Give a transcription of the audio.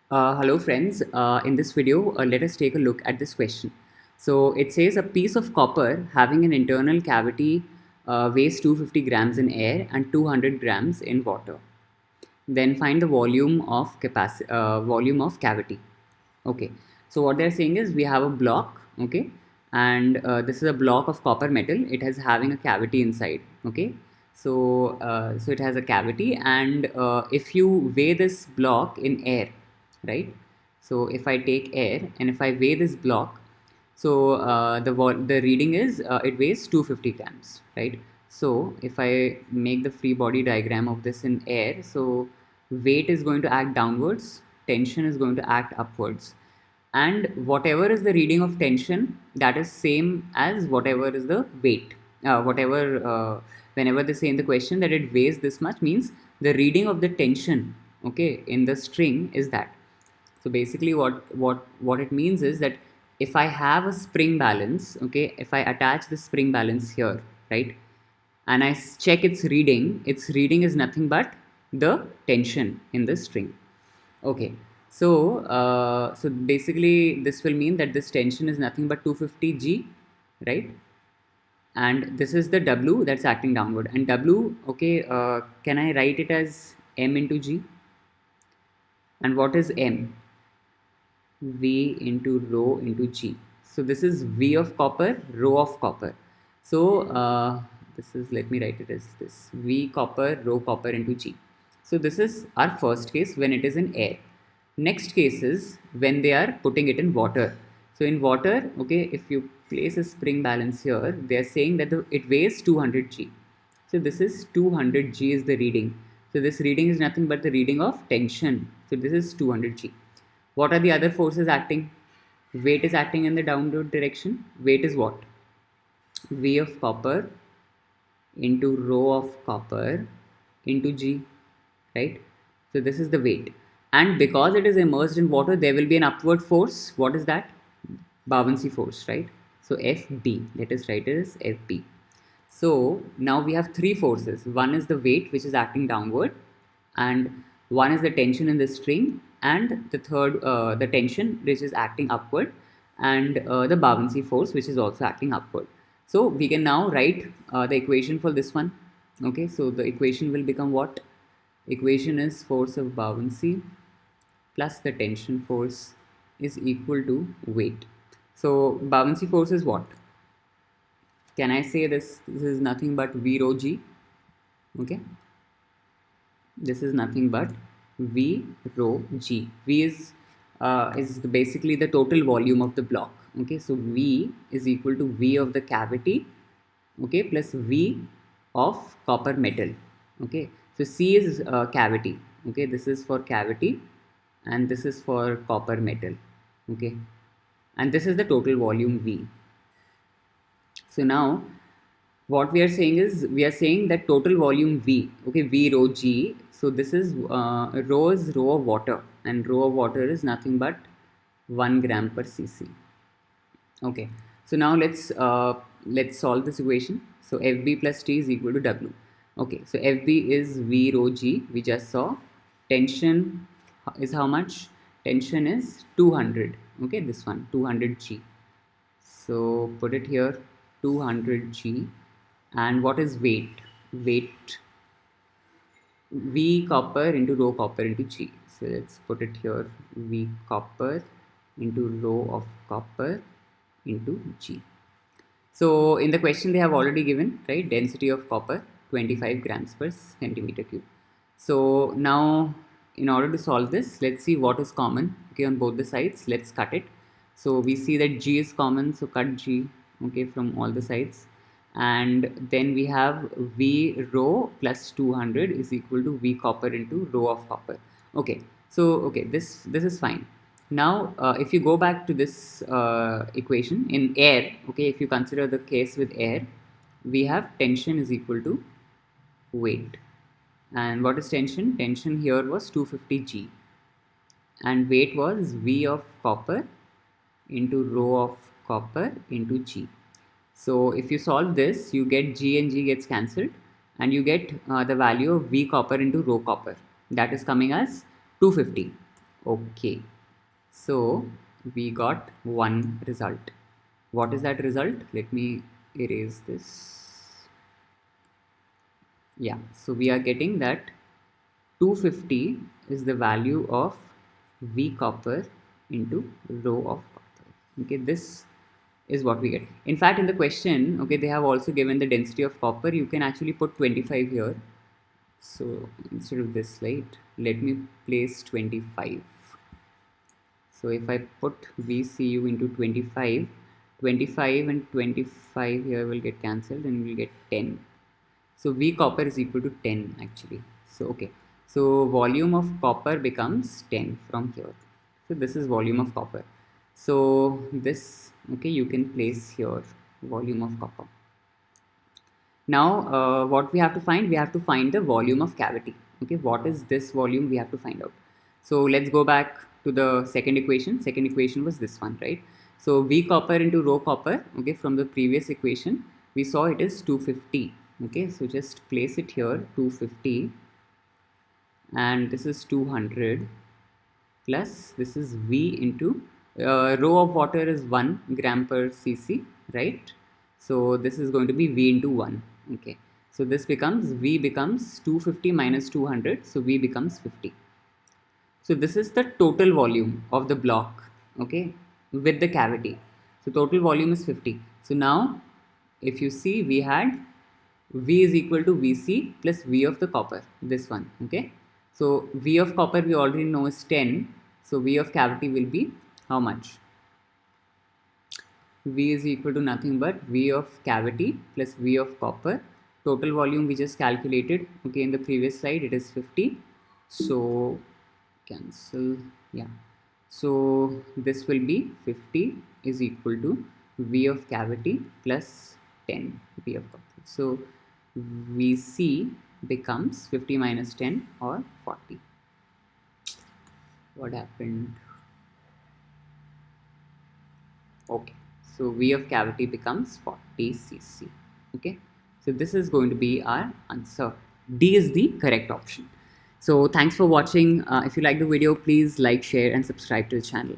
Hello friends, in this video let us take a look at this question. So it says a piece of copper having an internal cavity weighs 250 grams in air and 200 grams in water. Then find the volume of cavity. Okay, so what they're saying is we have a block, okay, and this is a block of copper metal. It has having a cavity inside, okay. So it has a cavity, and if you weigh this block in air, right? So if I take air and if I weigh this block, so the reading is it weighs 250 grams, right? So if I make the free body diagram of this in air, so weight is going to act downwards, tension is going to act upwards, and whatever is the reading of tension, that is same as whatever is the weight. Whatever Whenever they say in the question that it weighs this much, means the reading of the tension, okay, in the string is that. So basically what it means is that if I have a spring balance, okay, if I attach the spring balance here, right, and I check its reading is nothing but the tension in the string. Okay, so basically this will mean that this tension is nothing but 250 G, right? And this is the W that's acting downward. And W, okay, can I write it as M into G? And what is M? V into rho into G. So this is V of copper, rho of copper. So this is, let me write it as this, V copper, rho copper into G. So this is our first case when it is in air. Next case is when they are putting it in water. So in water, okay, if you place a spring balance here, they are saying that it weighs 200 G. So this is 200 G is the reading. So this reading is nothing but the reading of tension. So this is 200 G. What are the other forces acting? Weight is acting in the downward direction. Weight is what? V of copper into rho of copper into G, right? So this is the weight. And because it is immersed in water, there will be an upward force. What is that? Buoyancy force, right? So FB, let us write it as FB. So now we have three forces. One is the weight, which is acting downward, and one is the tension in the string, and the third, the tension, which is acting upward, and the buoyancy force, which is also acting upward. So we can now write the equation for this one. Okay, so the equation will become what? Equation is force of buoyancy plus the tension force is equal to weight. So buoyancy force is what? Can I say this is nothing but V rho G? Okay, this is nothing but V rho G. V is basically the total volume of the block. Okay, so V is equal to V of the cavity, okay, plus V of copper metal. Okay, so C is cavity. Okay, this is for cavity, and this is for copper metal. Okay, and this is the total volume V. So now what we are saying is we are saying that total volume V, okay, V rho G. So this is rho is rho of water, and rho of water is nothing but 1 gram per cc. Okay, so now let's solve this equation. So FB plus T is equal to W. Okay, so FB is V rho G. We just saw. Tension is how much? Tension is 200. Okay, this one 200 G. So put it here, 200 G. And what is weight? Weight V copper into rho copper into G. So let's put it here, V copper into rho of copper into G. So in the question they have already given, right, density of copper 25 grams per centimeter cube. So now in order to solve this, let's see what is common, okay, on both the sides. Let's cut it. So we see that G is common, so cut G, okay, from all the sides. And then we have V rho plus 200 is equal to V copper into rho of copper. Okay, so okay, this is fine. Now if you go back to this equation in air, okay, if you consider the case with air, we have tension is equal to weight. And what is tension? Tension here was 250 G, and weight was V of copper into rho of copper into G. So if you solve this, you get G and G gets cancelled, and you get the value of V copper into rho copper. That is coming as 250. Okay, so we got one result. What is that result? Let me erase this. Yeah, so we are getting that 250 is the value of V copper into rho of copper. Okay, this is what we get. In fact, in the question, okay, they have also given the density of copper. You can actually put 25 here. So instead of this slide, let me place 25. So if I put VCU into 25, 25 and 25 here will get cancelled and we'll get 10. So V copper is equal to 10 actually. So okay, so volume of copper becomes 10 from here. So this is volume of copper. So this, okay, you can place here volume of copper. Now what we have to find? We have to find the volume of cavity. Okay, what is this volume? We have to find out. So let's go back to the second equation. Second equation was this one, right? So V copper into rho copper, okay, from the previous equation we saw it is 250. Okay, so just place it here, 250, and this is 200 plus this is V into rho of water is 1 gram per cc, right? So this is going to be V into 1. Okay, so this becomes V becomes 250 minus 200, so V becomes 50. So this is the total volume of the block, okay, with the cavity. So total volume is 50. So now if you see, we had V is equal to Vc plus V of the copper, this one, okay. So V of copper we already know is 10. So V of cavity will be how much? V is equal to nothing but V of cavity plus V of copper. Total volume we just calculated, okay, in the previous slide it is 50. So cancel, yeah. So this will be 50 is equal to V of cavity plus 10 V of copper. So Vc becomes 50 minus 10 or 40. What happened? Okay, so V of cavity becomes 40 cc. Okay, so this is going to be our answer. D is the correct option. So thanks for watching. If you like the video, please like, share and subscribe to the channel.